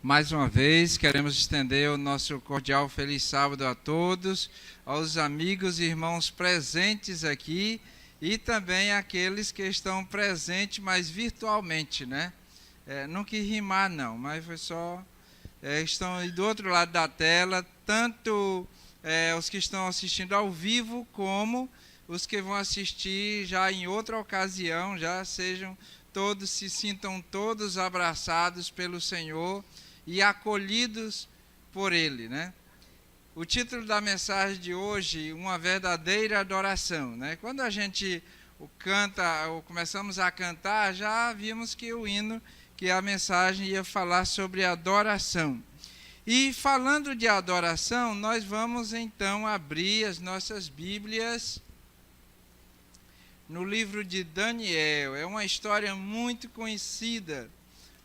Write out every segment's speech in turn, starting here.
Mais uma vez, queremos estender o nosso cordial feliz sábado a todos, aos amigos e irmãos presentes aqui e também àqueles que estão presentes, mas virtualmente, né? Não quis rimar não, mas foi só... estão aí do outro lado da tela, tanto os que estão assistindo ao vivo, como os que vão assistir já em outra ocasião, já sejam todos, se sintam todos abraçados pelo Senhor e acolhidos por Ele, né? O título da mensagem de hoje, uma verdadeira adoração, né? Quando a gente canta, ou começamos a cantar, já vimos que o hino, que a mensagem ia falar sobre adoração. E falando de adoração, nós vamos então abrir as nossas Bíblias no livro de Daniel. É uma história muito conhecida,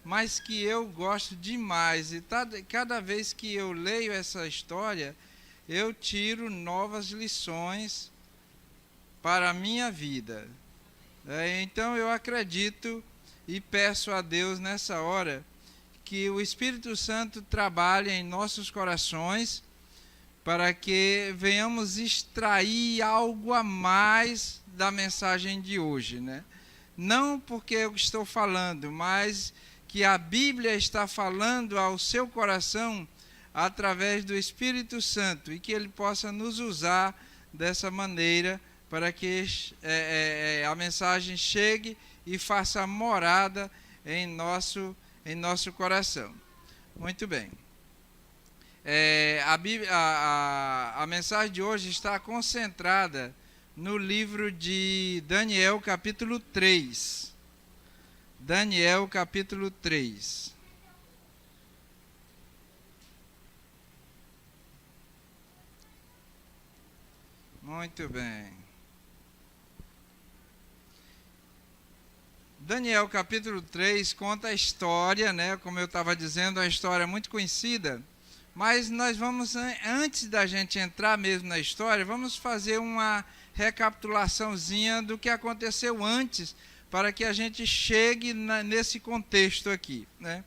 mas que eu gosto demais, e cada vez que eu leio essa história, eu tiro novas lições para a minha vida. Então eu acredito e peço a Deus nessa hora que o Espírito Santo trabalhe em nossos corações para que venhamos extrair algo a mais da mensagem de hoje, né? Não porque eu estou falando, mas que a Bíblia está falando ao seu coração através do Espírito Santo e que Ele possa nos usar dessa maneira para que a mensagem chegue e faça morada em nosso coração. Muito bem. A mensagem de hoje está concentrada no livro de Daniel, capítulo 3. Daniel, capítulo 3. Muito bem. Daniel, capítulo 3, conta a história, né? Como eu estava dizendo, uma história muito conhecida. Mas nós vamos, antes da gente entrar mesmo na história, vamos fazer uma recapitulaçãozinha do que aconteceu antes, para que a gente chegue nesse contexto aqui, né?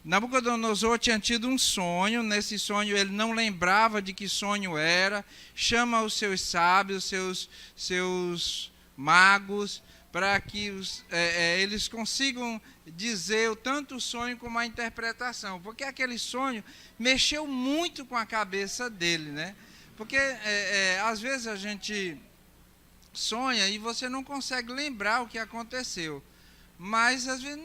Nabucodonosor tinha tido um sonho. Nesse sonho ele não lembrava de que sonho era, chama os seus sábios, seus magos, para que eles consigam dizer tanto o sonho como a interpretação, porque aquele sonho mexeu muito com a cabeça dele, né? Porque às vezes a gente sonha e você não consegue lembrar o que aconteceu, mas às vezes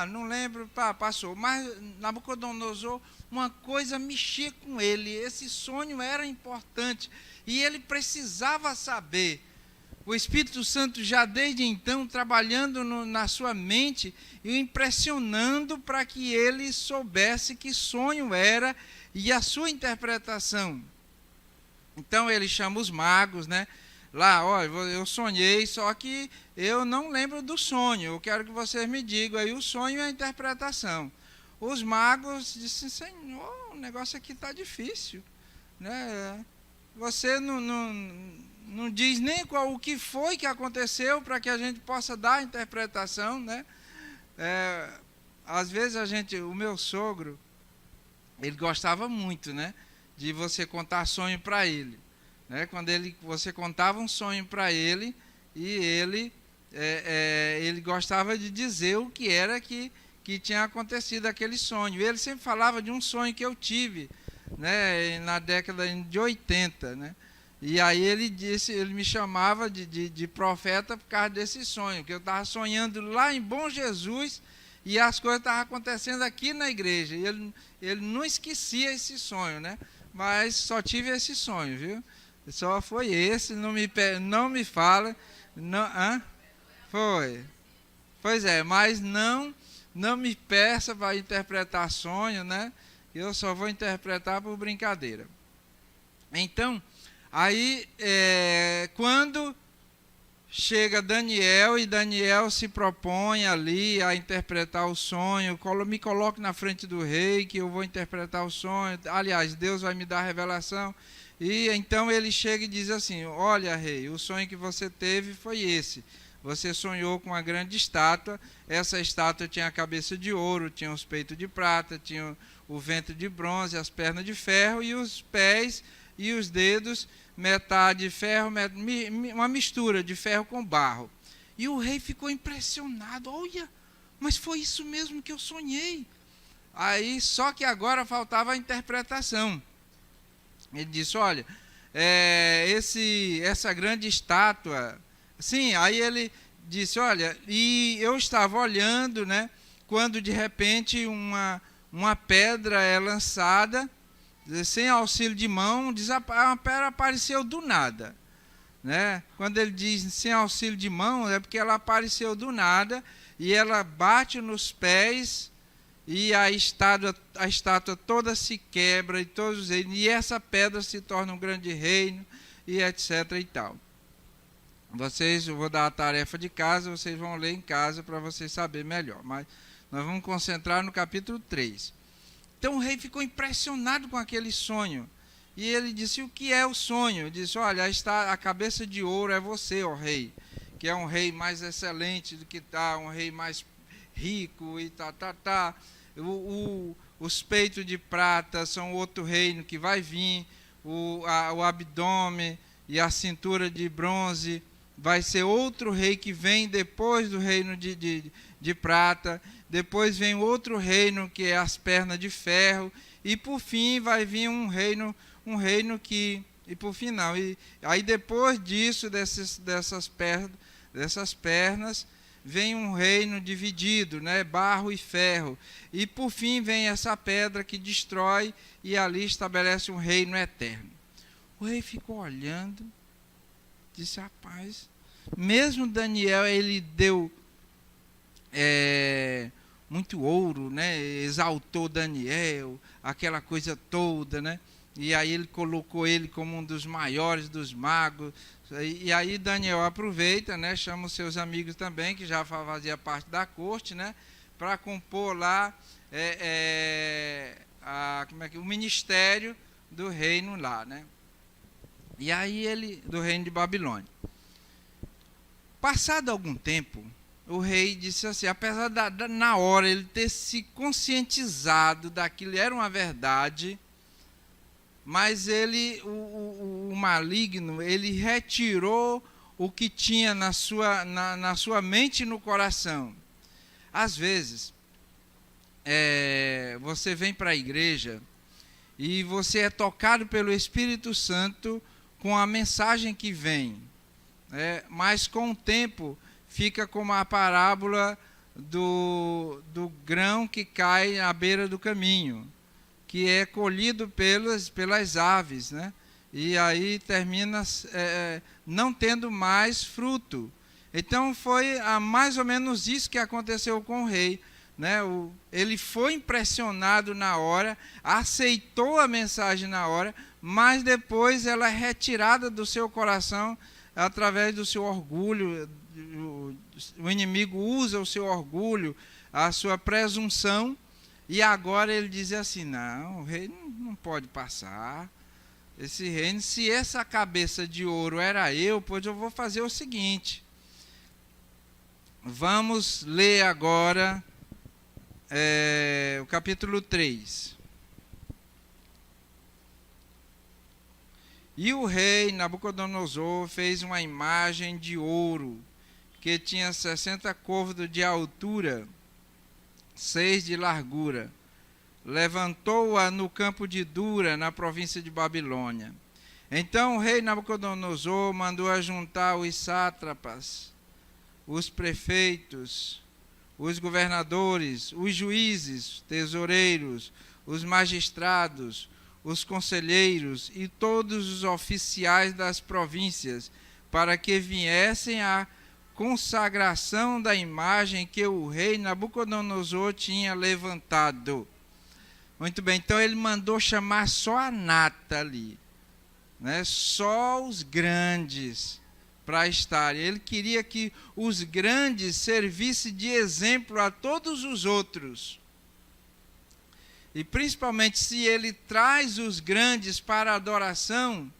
não lembro, passou. Mas Nabucodonosor, uma coisa mexia com ele, esse sonho era importante e ele precisava saber. O Espírito Santo já desde então trabalhando na sua mente e o impressionando para que ele soubesse que sonho era e a sua interpretação. Então ele chama os magos, né? Lá, olha, eu sonhei, só que eu não lembro do sonho. Eu quero que vocês me digam aí o sonho e a interpretação. Os magos disseram: Senhor, o negócio aqui está difícil, né? Você não diz nem o que foi que aconteceu para que a gente possa dar a interpretação, né? Às vezes o meu sogro, ele gostava muito, né, de você contar sonho para ele, né? Quando você contava um sonho para ele, e ele gostava de dizer o que era que tinha acontecido aquele sonho. Ele sempre falava de um sonho que eu tive, né, na década de 80, né? E aí ele me chamava de profeta por causa desse sonho, que eu estava sonhando lá em Bom Jesus e as coisas estavam acontecendo aqui na igreja. E ele não esquecia esse sonho, né? Mas só tive esse sonho, viu? Só foi esse, não me fala. Não, foi. Pois é, mas não me peça para interpretar sonho, né? Eu só vou interpretar por brincadeira. Então, aí, quando chega Daniel, e Daniel se propõe ali a interpretar o sonho, me coloque na frente do rei, que eu vou interpretar o sonho. Aliás, Deus vai me dar a revelação. E então ele chega e diz assim: olha, rei, o sonho que você teve foi esse. você sonhou com uma grande estátua. Essa estátua tinha a cabeça de ouro, tinha os peitos de prata, tinha o ventre de bronze, as pernas de ferro e os pés e os dedos, metade de ferro, uma mistura de ferro com barro. E o rei ficou impressionado. Olha, mas foi isso mesmo que eu sonhei. Aí, só que agora faltava a interpretação. Ele disse, olha, essa grande estátua... Sim, aí ele disse, olha, e eu estava olhando, né, quando de repente uma pedra é lançada, sem auxílio de mão, a pedra apareceu do nada. Né? Quando ele diz sem auxílio de mão, é porque ela apareceu do nada, e ela bate nos pés, e a estátua toda se quebra, e essa pedra se torna um grande reino, e etc. e tal. Eu vou dar a tarefa de casa, vocês vão ler em casa para vocês saberem melhor. Mas nós vamos concentrar no capítulo 3. Então o rei ficou impressionado com aquele sonho. E ele disse, o que é o sonho? Ele disse, olha, a cabeça de ouro é você, ó rei, que é um rei mais excelente do que está, um rei mais rico e tá. Os peitos de prata são outro reino que vai vir, o abdômen e a cintura de bronze vai ser outro rei que vem depois do reino de prata, depois vem outro reino que é as pernas de ferro, e por fim vai vir um reino que, e por final, aí depois disso, dessas pernas, vem um reino dividido, né, barro e ferro, e por fim vem essa pedra que destrói, e ali estabelece um reino eterno. O rei ficou olhando, disse, rapaz, mesmo Daniel, ele deu muito ouro, né? Exaltou Daniel, aquela coisa toda, né? E aí ele colocou ele como um dos maiores dos magos. E aí Daniel aproveita, né? Chama os seus amigos também, que já fazia parte da corte, né? Para compor lá o ministério do reino lá, né? E aí do reino de Babilônia. Passado algum tempo, o rei disse assim, apesar na hora ele ter se conscientizado daquilo, era uma verdade, mas o maligno, ele retirou o que tinha na sua mente e no coração. Às vezes, você vem para a igreja e você é tocado pelo Espírito Santo com a mensagem que vem. Mas com o tempo fica como a parábola do grão que cai à beira do caminho, que é colhido pelas aves, né? E aí termina não tendo mais fruto. Então foi mais ou menos isso que aconteceu com o rei, né? Ele foi impressionado na hora, aceitou a mensagem na hora, mas depois ela é retirada do seu coração através do seu orgulho. O inimigo usa o seu orgulho, a sua presunção, e agora ele diz assim, não, o rei não pode passar esse reino. Se essa cabeça de ouro era eu, pois eu vou fazer o seguinte, vamos ler agora o capítulo 3. E o rei Nabucodonosor fez uma imagem de ouro, que tinha 60 côvados de altura, 6 de largura. Levantou-a no campo de Dura, na província de Babilônia. Então o rei Nabucodonosor mandou ajuntar os sátrapas, os prefeitos, os governadores, os juízes, tesoureiros, os magistrados, os conselheiros e todos os oficiais das províncias, para que viessem à consagração da imagem que o rei Nabucodonosor tinha levantado. Muito bem, então ele mandou chamar só a nata ali, né? Só os grandes para estarem. Ele queria que os grandes servissem de exemplo a todos os outros. E principalmente se ele traz os grandes para a adoração,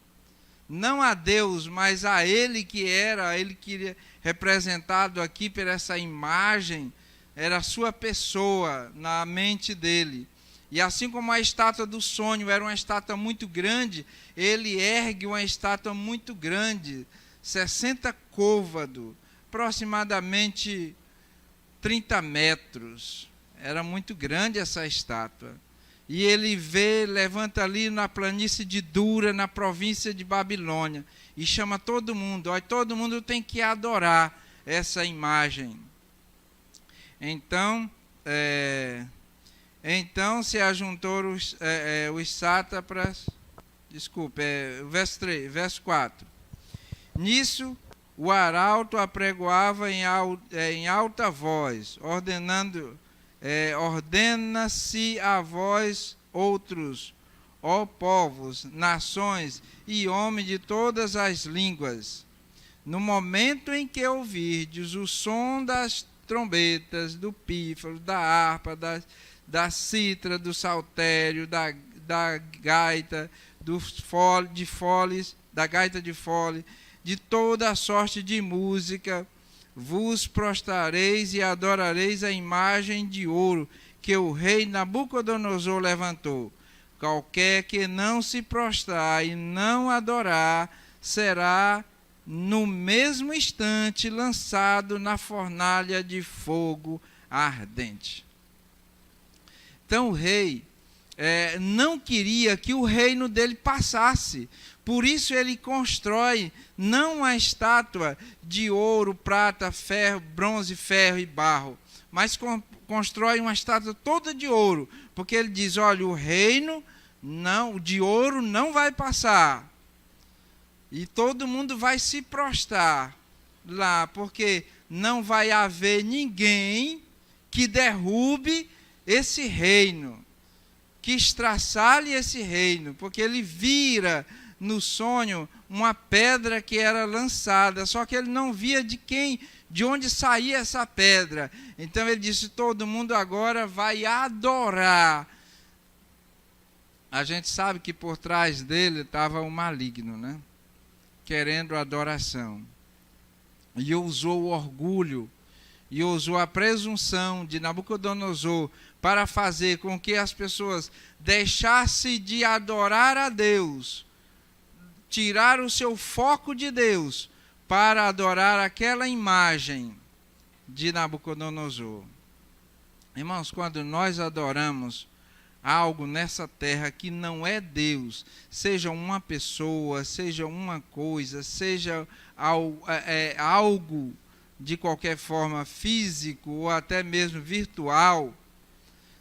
não a Deus, mas a ele que era, ele que representado aqui por essa imagem, era a sua pessoa na mente dele. E assim como a estátua do sonho era uma estátua muito grande, ele ergue uma estátua muito grande, 60 côvados, aproximadamente 30 metros. Era muito grande essa estátua. E ele levanta ali na planície de Dura, na província de Babilônia, e chama todo mundo. Olha, todo mundo tem que adorar essa imagem. Então se ajuntou os sátrapas, verso 4. Nisso, o arauto apregoava em alta voz, ordena-se a vós outros, ó povos, nações e homens de todas as línguas. No momento em que ouvirdes o som das trombetas, do pífaro, da harpa, da cítara, do saltério, da gaita, da gaita de fole, de toda a sorte de música, vos prostrareis e adorareis a imagem de ouro que o rei Nabucodonosor levantou. Qualquer que não se prostrar e não adorar, será no mesmo instante lançado na fornalha de fogo ardente. Então o rei não queria que o reino dele passasse. Por isso ele constrói não uma estátua de ouro, prata, ferro, bronze, ferro e barro, mas constrói uma estátua toda de ouro, porque ele diz, olha, o reino de ouro não vai passar. E todo mundo vai se prostrar lá, porque não vai haver ninguém que derrube esse reino, que estraçalhe esse reino, porque ele vira no sonho uma pedra que era lançada, só que ele não via de onde saía essa pedra. Então ele disse, todo mundo agora vai adorar. A gente sabe que por trás dele estava o maligno, né? Querendo adoração. E usou o orgulho, e usou a presunção de Nabucodonosor para fazer com que as pessoas deixassem de adorar a Deus, tirar o seu foco de Deus para adorar aquela imagem de Nabucodonosor. Irmãos, quando nós adoramos algo nessa terra que não é Deus, seja uma pessoa, seja uma coisa, seja algo de qualquer forma físico ou até mesmo virtual,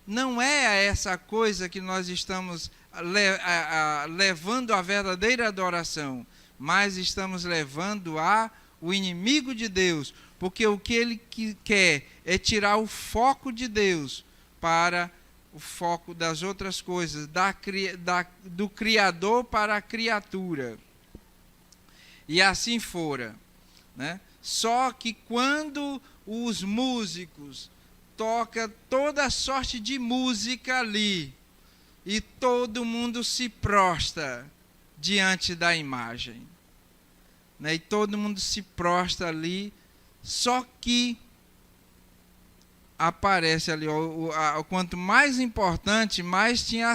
não é essa coisa que nós estamos levando a verdadeira adoração, mas estamos levando o inimigo de Deus, porque o que ele quer é tirar o foco de Deus para o foco das outras coisas, do Criador para a criatura. E assim fora, né? Só que quando os músicos tocam toda sorte de música ali, e todo mundo se prostra diante da imagem, né? E todo mundo se prostra ali, só que aparece ali, quanto mais importante, mais tinha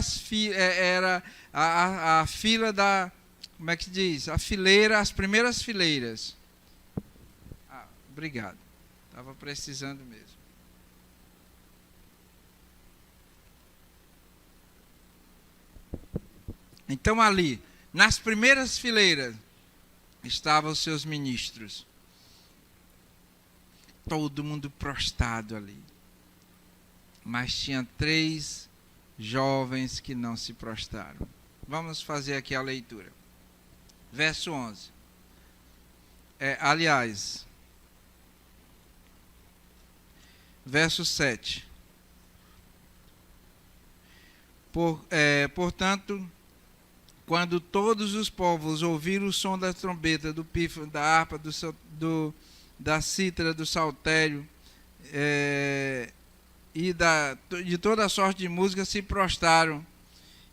era a fila da, como é que se diz? A fileira, as primeiras fileiras. Obrigado, estava precisando mesmo. Então ali, nas primeiras fileiras, estavam os seus ministros. Todo mundo prostrado ali. Mas tinha 3 jovens que não se prostraram. Vamos fazer aqui a leitura. Verso 11. Verso 7. Portanto, quando todos os povos ouviram o som da trombeta, do pífaro, da harpa, da cítara, do saltério, e de toda a sorte de música, se prostraram,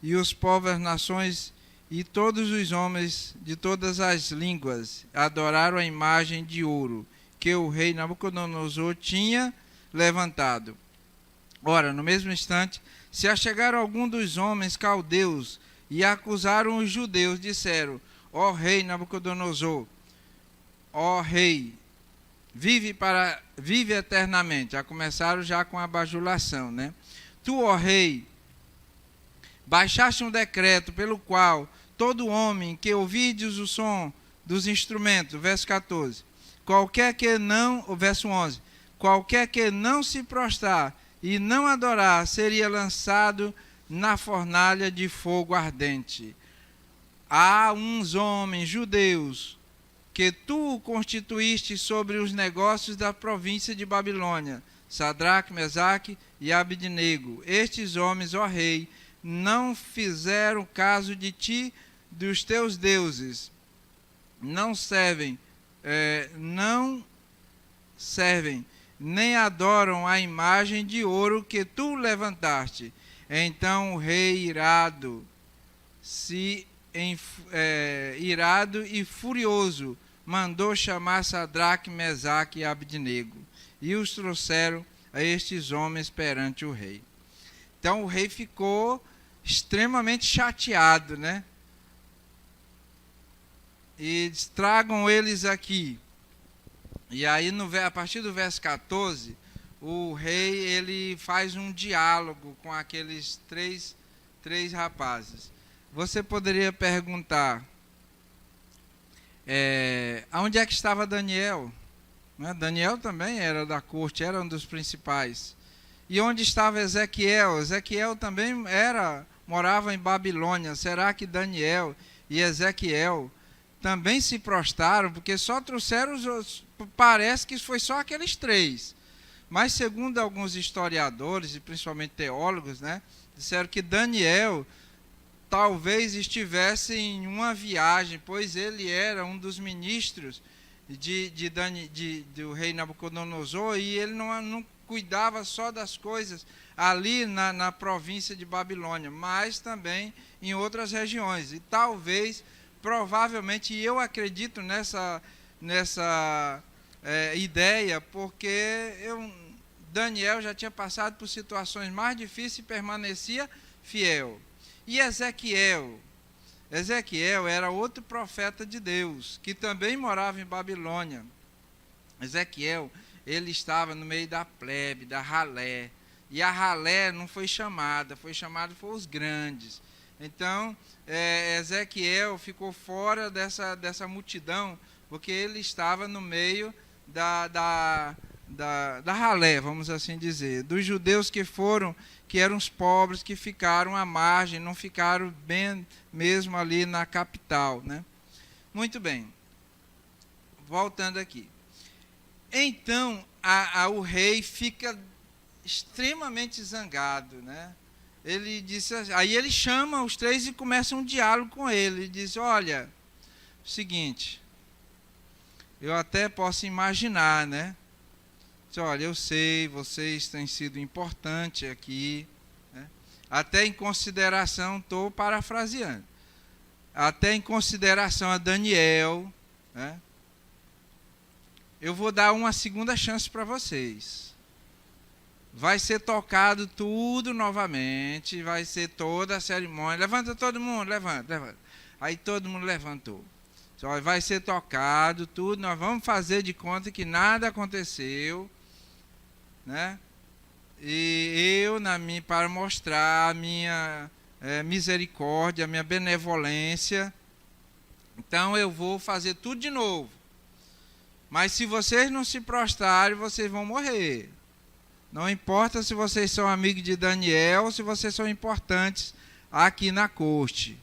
e os povos, as nações E todos os homens de todas as línguas adoraram a imagem de ouro que o rei Nabucodonosor tinha levantado. Ora, no mesmo instante, se achegaram alguns dos homens caldeus e acusaram os judeus, disseram: ó rei Nabucodonosor, ó rei, vive eternamente. Já começaram já com a bajulação, né? Tu, ó rei, baixaste um decreto pelo qual todo homem que ouvides o som dos instrumentos, verso 14, verso 11, qualquer que não se prostrar e não adorar, seria lançado na fornalha de fogo ardente. Há uns homens judeus que tu constituíste sobre os negócios da província de Babilônia, Sadraque, Mesaque e Abidnego. Estes homens, ó rei, não fizeram caso de ti, dos teus deuses, não servem, nem adoram a imagem de ouro que tu levantaste. Então o rei irado e furioso mandou chamar Sadraque, Mesaque e Abidnego, e os trouxeram a estes homens perante o rei. Então o rei ficou extremamente chateado, né? E tragam eles aqui. E aí, a partir do verso 14, o rei ele faz um diálogo com aqueles três rapazes. Você poderia perguntar, aonde é que estava Daniel? Né? Daniel também era da corte, era um dos principais. E onde estava Ezequiel? Ezequiel também morava em Babilônia. Será que Daniel e Ezequiel também se prostraram? Porque só trouxeram parece que foi só aqueles três. Mas segundo alguns historiadores, e principalmente teólogos, né, disseram que Daniel talvez estivesse em uma viagem, pois ele era um dos ministros do rei Nabucodonosor, e ele não cuidava só das coisas ali na província de Babilônia, mas também em outras regiões. E talvez, provavelmente, e eu acredito nessa ideia, porque Daniel já tinha passado por situações mais difíceis e permanecia fiel. E Ezequiel era outro profeta de Deus, que também morava em Babilônia. Ezequiel, ele estava no meio da plebe, da ralé. E a ralé não foi chamada, foram os grandes. Então, Ezequiel ficou fora dessa multidão, porque ele estava no meio da ralé, vamos assim dizer, dos judeus que eram os pobres, que ficaram à margem, não ficaram bem mesmo ali na capital, né? Muito bem, voltando aqui. Então, o rei fica extremamente zangado, né? Ele disse, aí ele chama os três e começa um diálogo com ele. Ele diz: olha, o seguinte, eu até posso imaginar, né? Diz, olha, eu sei, vocês têm sido importantes aqui, né? Até em consideração, estou parafraseando, até em consideração a Daniel, né? Eu vou dar uma segunda chance para vocês. Vai ser tocado tudo novamente, vai ser toda a cerimônia. Levanta todo mundo, levanta. Aí todo mundo levantou. Só vai ser tocado tudo, nós vamos fazer de conta que nada aconteceu, né? E eu, para mostrar a minha misericórdia, a minha benevolência, então eu vou fazer tudo de novo. Mas se vocês não se prostrarem, vocês vão morrer. Não importa se vocês são amigos de Daniel ou se vocês são importantes aqui na corte.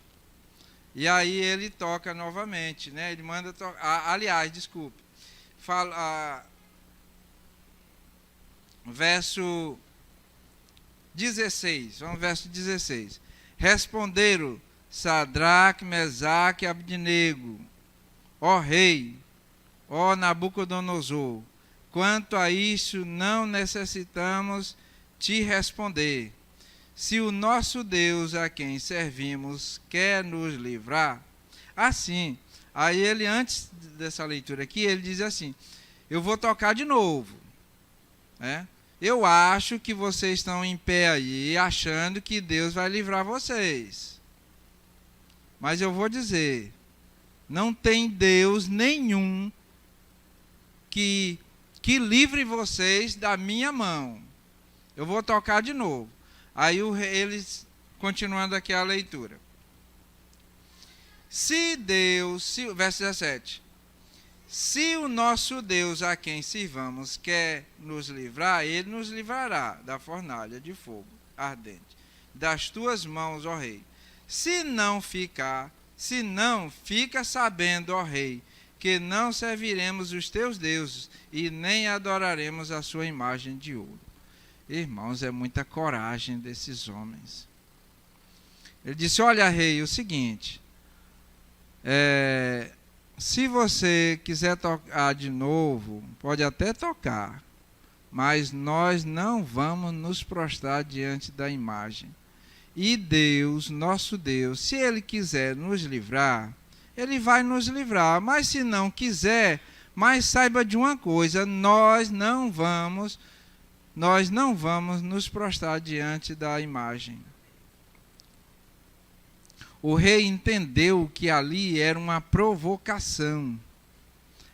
E aí ele toca novamente, né? Ele manda tocar. Aliás, desculpe. Verso 16. Vamos ao verso 16. Responderam Sadraque, Mesaque e Abidnego: ó rei, ó Nabucodonosor, quanto a isso não necessitamos te responder. se o nosso Deus a quem servimos quer nos livrar. Assim, aí ele, antes dessa leitura aqui, ele diz assim, eu vou tocar de novo, né? Eu acho que vocês estão em pé aí, achando que Deus vai livrar vocês. Mas eu vou dizer, não tem Deus nenhum que livre vocês da minha mão. Eu vou tocar de novo. Aí eles, continuando aqui a leitura. Verso 17. Se o nosso Deus a quem sirvamos quer nos livrar, ele nos livrará da fornalha de fogo ardente, das tuas mãos, ó rei. Se não, fica sabendo, ó rei, que não serviremos os teus deuses e nem adoraremos a sua imagem de ouro. Irmãos, é muita coragem desses homens. Ele disse, olha, rei, o seguinte, se você quiser tocar de novo, pode até tocar, mas nós não vamos nos prostrar diante da imagem. E Deus, nosso Deus, se Ele quiser nos livrar, Ele vai nos livrar. Mas se não quiser, mas saiba de uma coisa, nós não vamos nos prostrar diante da imagem. O rei entendeu que ali era uma provocação.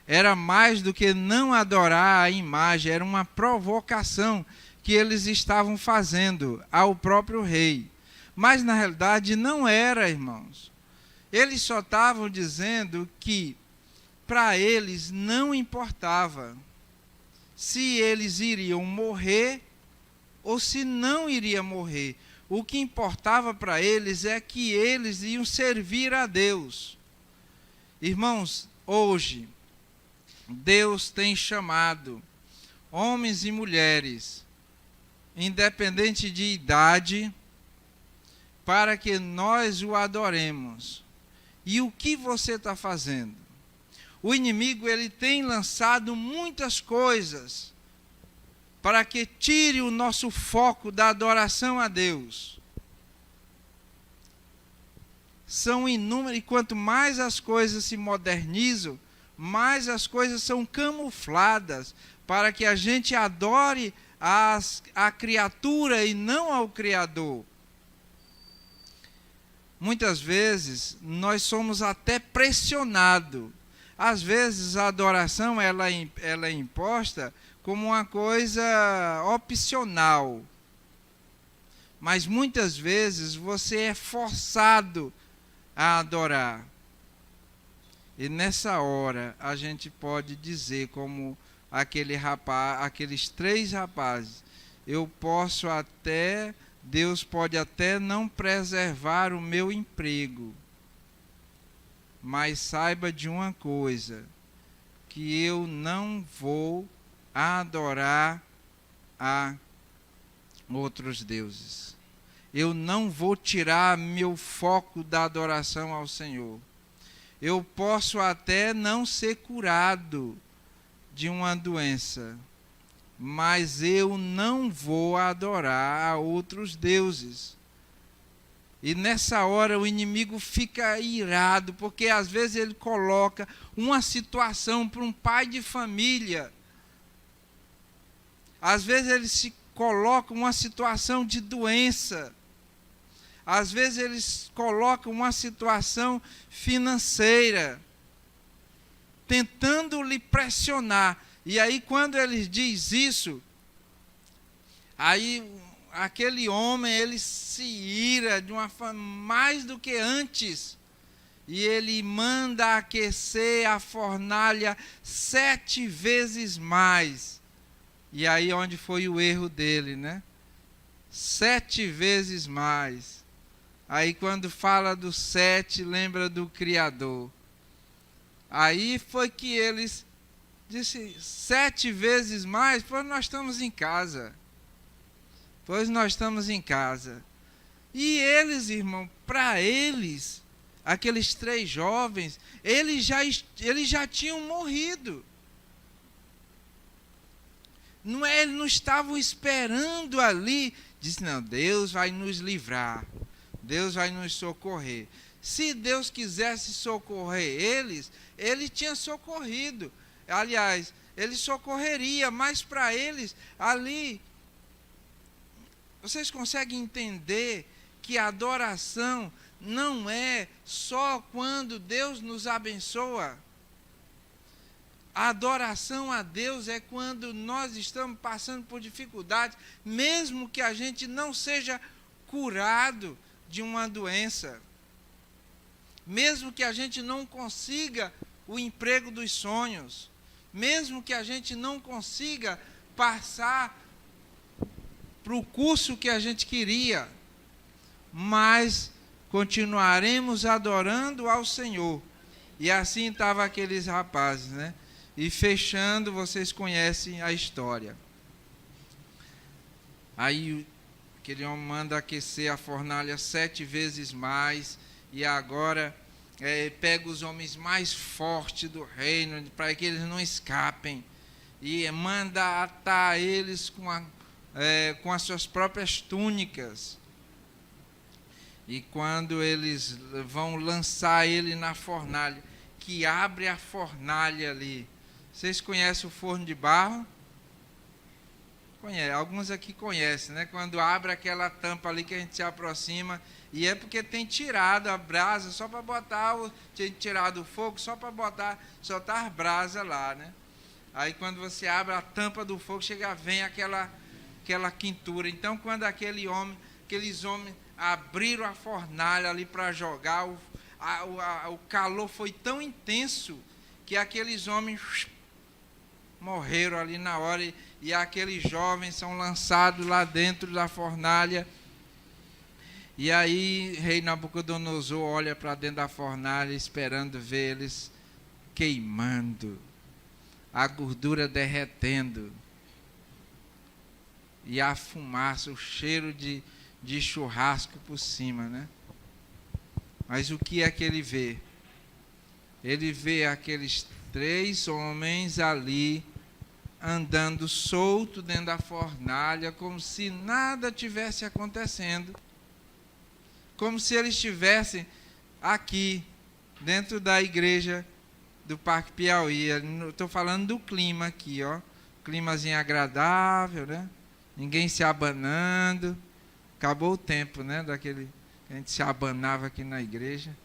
Era mais do que não adorar a imagem, era uma provocação que eles estavam fazendo ao próprio rei. Mas na realidade não era, irmãos. Eles só estavam dizendo que para eles não importava se eles iriam morrer ou se não iriam morrer. O que importava para eles é que eles iam servir a Deus. Irmãos, hoje, Deus tem chamado homens e mulheres, independente de idade, para que nós o adoremos. E o que você está fazendo? O inimigo, ele tem lançado muitas coisas para que tire o nosso foco da adoração a Deus. São inúmeras, e quanto mais as coisas se modernizam, mais as coisas são camufladas para que a gente adore a criatura e não ao Criador. Muitas vezes nós somos até pressionados. Às vezes a adoração ela é imposta como uma coisa opcional. Mas muitas vezes você é forçado a adorar. E nessa hora a gente pode dizer, como aqueles 3 rapazes, Deus pode até não preservar o meu emprego, mas saiba de uma coisa, que eu não vou adorar a outros deuses. Eu não vou tirar meu foco da adoração ao Senhor. Eu posso até não ser curado de uma doença, mas eu não vou adorar a outros deuses. E nessa hora o inimigo fica irado, porque às vezes ele coloca uma situação para um pai de família. Às vezes ele se coloca uma situação de doença. Às vezes eles colocam uma situação financeira, tentando lhe pressionar. E aí quando ele diz isso, aí aquele homem, ele se ira de uma forma mais do que antes. E ele manda aquecer a fornalha 7 vezes mais. E aí onde foi o erro dele, né? 7 vezes mais. Aí quando fala do 7, lembra do Criador. Aí foi que eles disse 7 vezes mais, pois nós estamos em casa. E eles, irmão, para eles, aqueles 3 jovens, eles já tinham morrido. Eles não estavam esperando ali Disse, não, Deus vai nos livrar, Deus vai nos socorrer. Se Deus quisesse socorrer eles, Ele tinha socorrido. Aliás, Ele socorreria, mas para eles, ali, vocês conseguem entender que a adoração não é só quando Deus nos abençoa. A adoração a Deus é quando nós estamos passando por dificuldades, mesmo que a gente não seja curado de uma doença, mesmo que a gente não consiga o emprego dos sonhos, mesmo que a gente não consiga passar para o curso que a gente queria, mas continuaremos adorando ao Senhor. E assim estavam aqueles rapazes, né? E fechando, vocês conhecem a história. Aí aquele homem manda aquecer a fornalha 7 vezes mais, e agora pega os homens mais fortes do reino, para que eles não escapem, e manda atar eles com as suas próprias túnicas. E quando eles vão lançar ele na fornalha, que abre a fornalha ali. Vocês conhecem o forno de barro? Conhece, alguns aqui conhecem, né? Quando abre aquela tampa ali que a gente se aproxima, e é porque tem tirado a brasa só para botar, tem tirado o fogo só para soltar brasa lá, né? Aí quando você abre a tampa do fogo, vem aquela quintura. Então quando aqueles homens abriram a fornalha ali para jogar, o calor foi tão intenso que aqueles homens morreram ali na hora, e aqueles jovens são lançados lá dentro da fornalha. E aí rei Nabucodonosor olha para dentro da fornalha, esperando ver eles queimando, a gordura derretendo, e a fumaça, o cheiro de churrasco por cima, né? Mas o que é que ele vê? Ele vê aqueles 3 homens ali, andando solto dentro da fornalha, como se nada tivesse acontecendo, como se eles estivessem aqui, dentro da igreja do Parque Piauí. Estou falando do clima aqui, ó, climazinho agradável, né? Ninguém se abanando. Acabou o tempo, né, daquele que a gente se abanava aqui na igreja.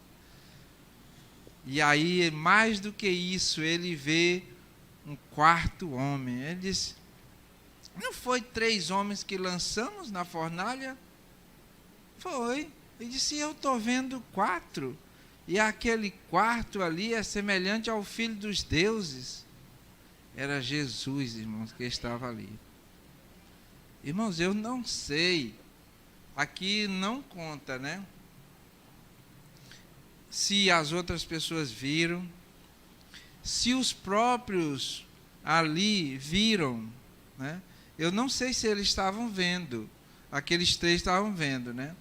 E aí, mais do que isso, ele vê um 4º homem. Ele disse, não foi 3 homens que lançamos na fornalha? Foi. Ele disse, eu estou vendo 4. E aquele 4º ali é semelhante ao Filho dos Deuses. Era Jesus, irmãos, que estava ali. Irmãos, eu não sei, aqui não conta, né? Se as outras pessoas viram, se os próprios ali viram, né? Eu não sei se eles estavam vendo, aqueles 3 estavam vendo, né?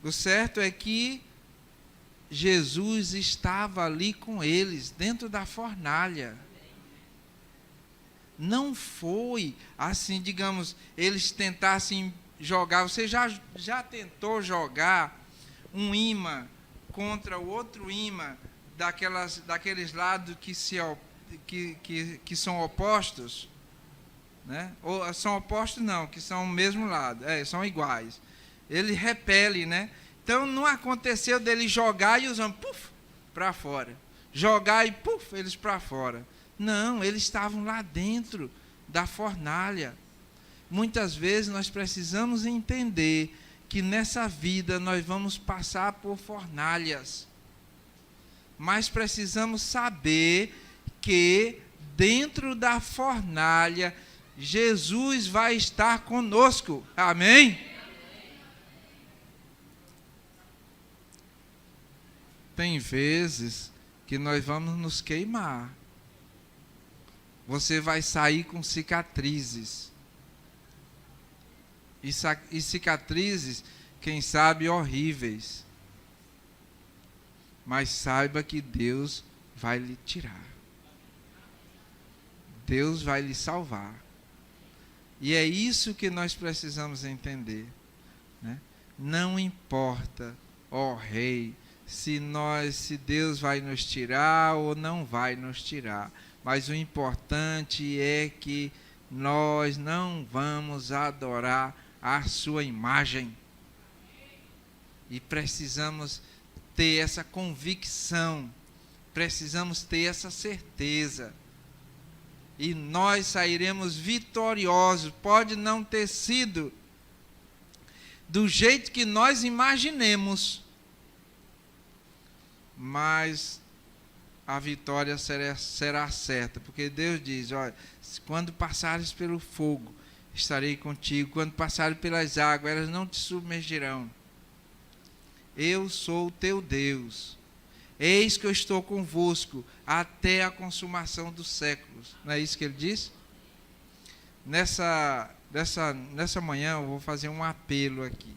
O certo é que Jesus estava ali com eles, dentro da fornalha. Não foi assim, digamos, eles tentassem jogar. Você já tentou jogar um imã contra o outro imã daqueles lados que são opostos, né? Ou são opostos não, que são o mesmo lado, são iguais. Ele repele, né? Então não aconteceu dele jogar e os homens para fora, jogar e eles para fora. Não, eles estavam lá dentro da fornalha. Muitas vezes nós precisamos entender que nessa vida nós vamos passar por fornalhas, mas precisamos saber que dentro da fornalha Jesus vai estar conosco. Amém? Tem vezes que nós vamos nos queimar. Você vai sair com cicatrizes. E cicatrizes, quem sabe, horríveis. Mas saiba que Deus vai lhe tirar. Deus vai lhe salvar. E é isso que nós precisamos entender, né? Não importa, ó Rei, se Deus vai nos tirar ou não vai nos tirar, mas o importante é que nós não vamos adorar a sua imagem. E precisamos ter essa convicção, precisamos ter essa certeza. E nós sairemos vitoriosos. Pode não ter sido do jeito que nós imaginemos, mas a vitória será certa, porque Deus diz: olha, quando passares pelo fogo, estarei contigo, quando passares pelas águas, elas não te submergirão. Eu sou o teu Deus, eis que eu estou convosco até a consumação dos séculos. Não é isso que ele diz? Nessa manhã eu vou fazer um apelo aqui.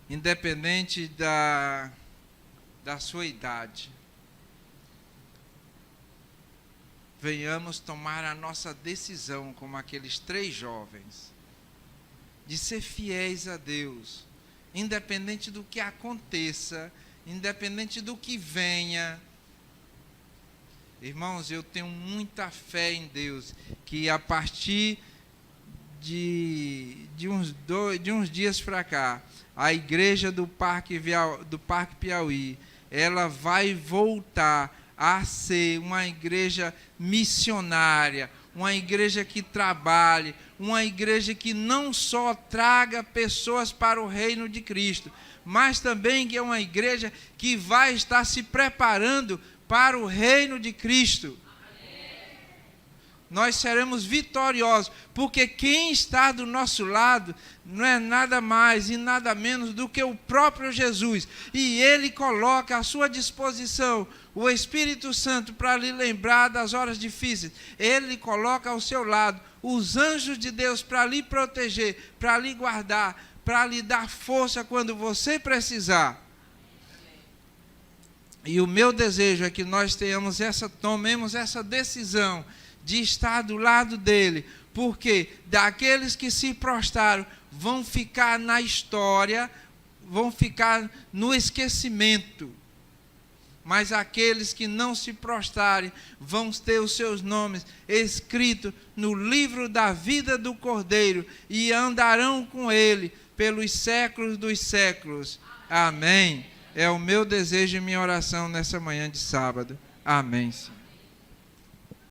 Independente da sua idade, venhamos tomar a nossa decisão, como aqueles 3 jovens, de ser fiéis a Deus, independente do que aconteça, independente do que venha. Irmãos, eu tenho muita fé em Deus, que a partir de uns dias para cá, a igreja do Parque Piauí, ela vai voltar a ser uma igreja missionária, uma igreja que trabalhe, uma igreja que não só traga pessoas para o reino de Cristo, mas também que é uma igreja que vai estar se preparando para o reino de Cristo. Nós seremos vitoriosos, porque quem está do nosso lado não é nada mais e nada menos do que o próprio Jesus. E Ele coloca à sua disposição o Espírito Santo para lhe lembrar das horas difíceis. Ele coloca ao seu lado os anjos de Deus para lhe proteger, para lhe guardar, para lhe dar força quando você precisar. E o meu desejo é que nós tomemos essa decisão de estar do lado dele, porque daqueles que se prostraram vão ficar na história, vão ficar no esquecimento, mas aqueles que não se prostrarem vão ter os seus nomes escritos no livro da vida do Cordeiro e andarão com ele pelos séculos dos séculos. Amém. É o meu desejo e minha oração nessa manhã de sábado. Amém, Senhor.